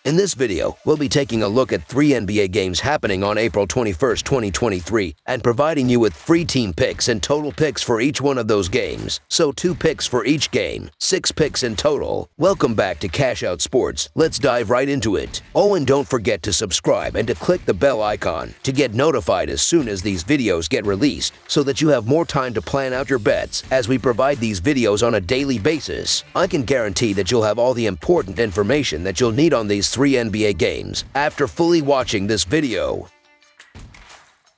In this video, we'll be taking a look at 3 NBA games happening on April 21st, 2023, and providing you with free team picks and total picks for each one of those games. So 2 picks for each game, 6 picks in total. Welcome back to Cash Out Sports. Let's dive right into it. Oh, and don't forget to subscribe and to click the bell icon to get notified as soon as these videos get released, so that you have more time to plan out your bets as we provide these videos on a daily basis. I can guarantee that you'll have all the important information that you'll need on these 3 NBA games after fully watching this video.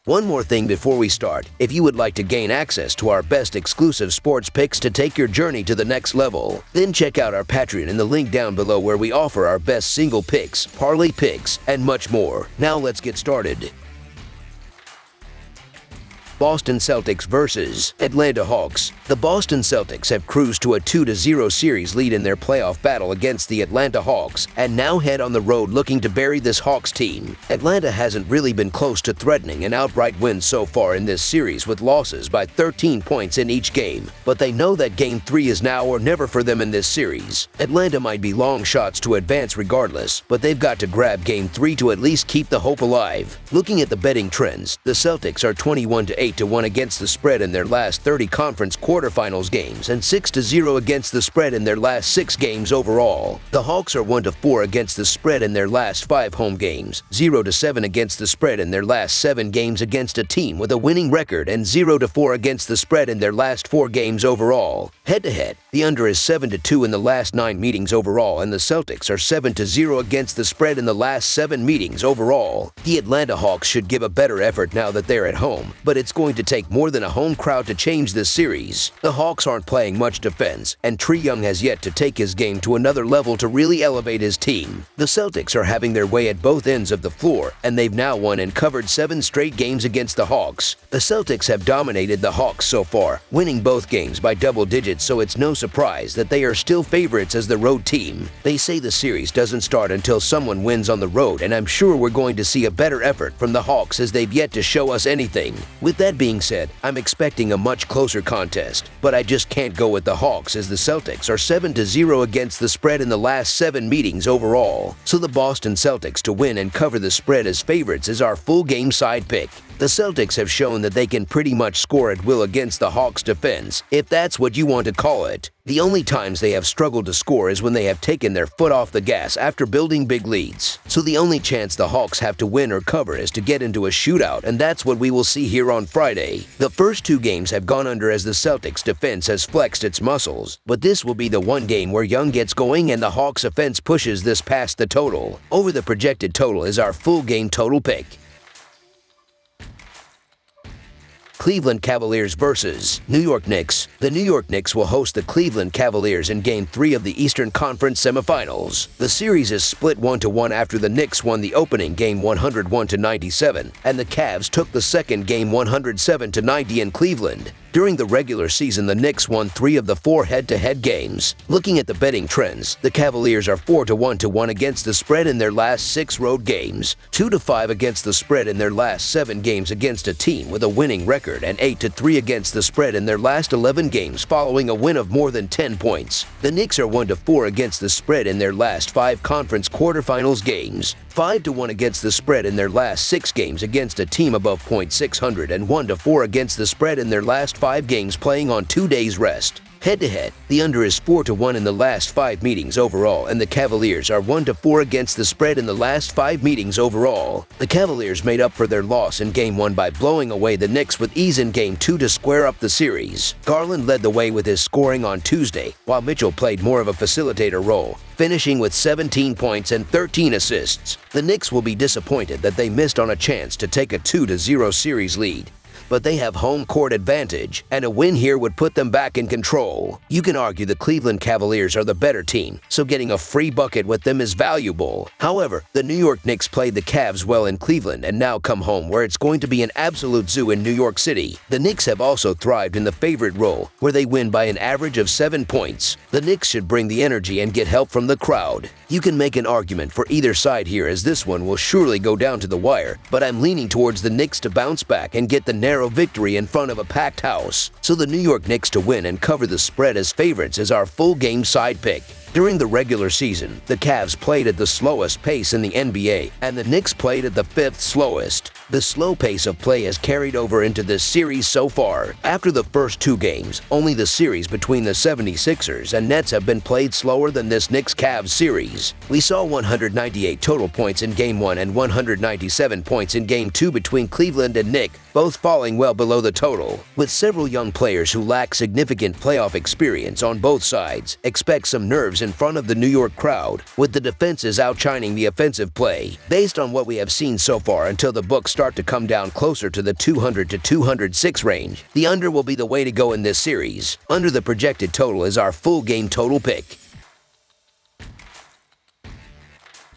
One more thing before we start. If you would like to gain access to our best exclusive sports picks to take your journey to the next level, then check out our Patreon in the link down below, where we offer our best single picks, parlay picks, and much more. Now let's get started. Boston Celtics versus Atlanta Hawks. The Boston Celtics have cruised to a 2-0 series lead in their playoff battle against the Atlanta Hawks, and now head on the road looking to bury this Hawks team. Atlanta hasn't really been close to threatening an outright win so far in this series, with losses by 13 points in each game, but they know that Game 3 is now or never for them in this series. Atlanta might be long shots to advance regardless, but they've got to grab Game 3 to at least keep the hope alive. Looking at the betting trends, the Celtics are 21-8 to 1 against the spread in their last 30 conference quarterfinals games, and 6-0 against the spread in their last 6 games overall. The Hawks are 1-4 against the spread in their last 5 home games, 0-7 against the spread in their last 7 games against a team with a winning record, and 0-4 against the spread in their last 4 games overall. Head-to-head, the under is 7-2 in the last 9 meetings overall, and the Celtics are 7-0 against the spread in the last 7 meetings overall. The Atlanta Hawks should give a better effort now that they're at home, but it's going to take more than a home crowd to change this series. The Hawks aren't playing much defense, and Trae Young has yet to take his game to another level to really elevate his team. The Celtics are having their way at both ends of the floor, and they've now won and covered 7 straight games against the Hawks. The Celtics have dominated the Hawks so far, winning both games by double digits, so it's no surprise that they are still favorites as the road team. They say the series doesn't start until someone wins on the road, and I'm sure we're going to see a better effort from the Hawks, as they've yet to show us anything. With that being said, I'm expecting a much closer contest, but I just can't go with the Hawks, as the Celtics are 7-0 against the spread in the last 7 meetings overall. So the Boston Celtics to win and cover the spread as favorites is our full game side pick. The Celtics have shown that they can pretty much score at will against the Hawks' defense, if that's what you want to call it. The only times they have struggled to score is when they have taken their foot off the gas after building big leads. So the only chance the Hawks have to win or cover is to get into a shootout, and that's what we will see here on Friday. The first 2 games have gone under as the Celtics' defense has flexed its muscles, but this will be the one game where Young gets going and the Hawks' offense pushes this past the total. Over the projected total is our full game total pick. Cleveland Cavaliers versus New York Knicks. The New York Knicks will host the Cleveland Cavaliers in Game 3 of the Eastern Conference semifinals. The series is split 1-1 after the Knicks won the opening game 101-97, and the Cavs took the second game 107-90 in Cleveland. During the regular season, the Knicks won 3 of the 4 head-to-head games. Looking at the betting trends, the Cavaliers are 4-1 against the spread in their last 6 road games, 2-5 against the spread in their last 7 games against a team with a winning record, and 8-3 against the spread in their last 11 games following a win of more than 10 points. The Knicks are 1-4 against the spread in their last 5 conference quarterfinals games, 5-1 against the spread in their last 6 games against a team above .600, and 1-4 against the spread in their last 5 games playing on 2 days rest. Head-to-head, the under is 4-1 in the last 5 meetings overall, and the Cavaliers are 1-4 against the spread in the last 5 meetings overall. The Cavaliers made up for their loss in Game 1 by blowing away the Knicks with ease in Game 2 to square up the series. Garland led the way with his scoring on Tuesday, while Mitchell played more of a facilitator role, finishing with 17 points and 13 assists. The Knicks will be disappointed that they missed on a chance to take a 2-0 series lead, but they have home court advantage, and a win here would put them back in control. You can argue the Cleveland Cavaliers are the better team, so getting a free bucket with them is valuable. However, the New York Knicks played the Cavs well in Cleveland and now come home where it's going to be an absolute zoo in New York City. The Knicks have also thrived in the favorite role, where they win by an average of 7 points. The Knicks should bring the energy and get help from the crowd. You can make an argument for either side here, as this one will surely go down to the wire, but I'm leaning towards the Knicks to bounce back and get the narrow victory in front of a packed house. So the New York Knicks to win and cover the spread as favorites is our full game side pick. During the regular season, the Cavs played at the slowest pace in the NBA, and the Knicks played at the fifth slowest. The slow pace of play has carried over into this series so far. After the first two games, only the series between the 76ers and Nets have been played slower than this Knicks-Cavs series. We saw 198 total points in Game 1 and 197 points in Game 2 between Cleveland and Nick, both falling well below the total. With several young players who lack significant playoff experience on both sides, expect some nerves in front of the New York crowd, with the defenses outshining the offensive play. Based on what we have seen so far until the books start to come down closer to the 200 to 206 range, the under will be the way to go in this series. Under the projected total is our full game total pick.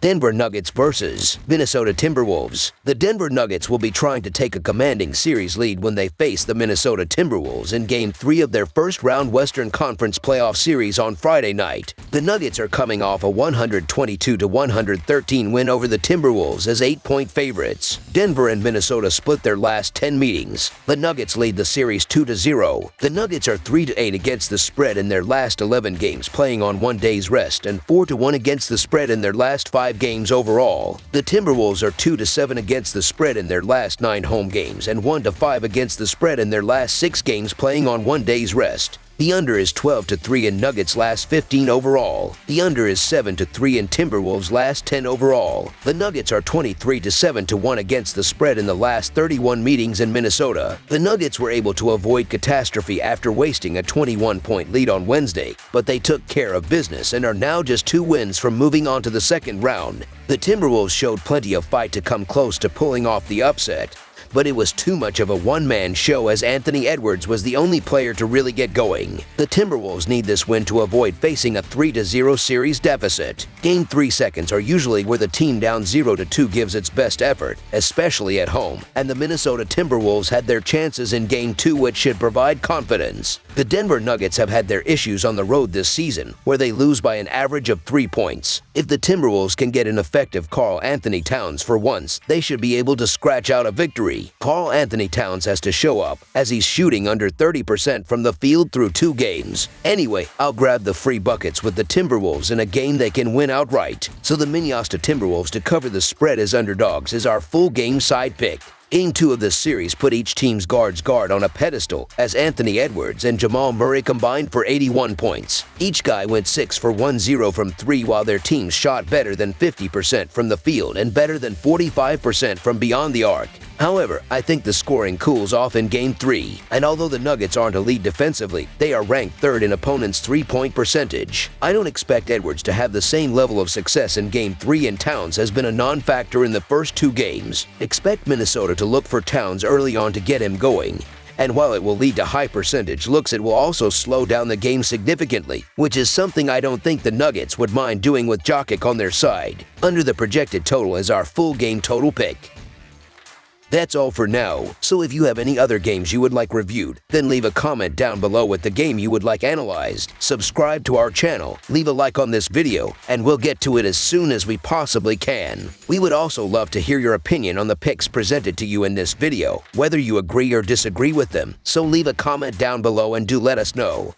Denver Nuggets versus Minnesota Timberwolves. The Denver Nuggets will be trying to take a commanding series lead when they face the Minnesota Timberwolves in Game 3 of their first-round Western Conference playoff series on Friday night. The Nuggets are coming off a 122-113 win over the Timberwolves as 8-point favorites. Denver and Minnesota split their last 10 meetings. The Nuggets lead the series 2-0. The Nuggets are 3-8 against the spread in their last 11 games, playing on 1 day's rest, and 4-1 against the spread in their last 5 games overall. The Timberwolves are 2-7 against the spread in their last 9 home games and 1-5 against the spread in their last 6 games, playing on 1 day's rest. The under is 12-3 in Nuggets' last 15 overall. The under is 7-3 in Timberwolves' last 10 overall. The Nuggets are 23-7-1 against the spread in the last 31 meetings in Minnesota. The Nuggets were able to avoid catastrophe after wasting a 21-point lead on Wednesday, but they took care of business and are now just 2 wins from moving on to the second round. The Timberwolves showed plenty of fight to come close to pulling off the upset, but it was too much of a one-man show as Anthony Edwards was the only player to really get going. The Timberwolves need this win to avoid facing a 3-0 series deficit. Game 3 seconds are usually where the team down 0-2 gives its best effort, especially at home, and the Minnesota Timberwolves had their chances in Game 2, which should provide confidence. The Denver Nuggets have had their issues on the road this season, where they lose by an average of 3 points. If the Timberwolves can get an effective Karl Anthony Towns for once, they should be able to scratch out a victory. Karl Anthony Towns has to show up, as he's shooting under 30% from the field through 2 games. Anyway, I'll grab the free buckets with the Timberwolves in a game they can win outright. So the Minnesota Timberwolves to cover the spread as underdogs is our full game side pick. Game 2 of this series put each team's guard on a pedestal as Anthony Edwards and Jamal Murray combined for 81 points. Each guy went 6 for 1-0 from 3, while their teams shot better than 50% from the field and better than 45% from beyond the arc. However, I think the scoring cools off in Game 3, and although the Nuggets aren't elite defensively, they are ranked 3rd in opponents' 3-point percentage. I don't expect Edwards to have the same level of success in Game 3, and Towns has been a non-factor in the first 2 games. Expect Minnesota to look for Towns early on to get him going. And while it will lead to high percentage looks, it will also slow down the game significantly, which is something I don't think the Nuggets would mind doing with Jokic on their side. Under the projected total is our full game total pick. That's all for now, so if you have any other games you would like reviewed, then leave a comment down below with the game you would like analyzed. Subscribe to our channel, leave a like on this video, and we'll get to it as soon as we possibly can. We would also love to hear your opinion on the picks presented to you in this video, whether you agree or disagree with them, so leave a comment down below and do let us know.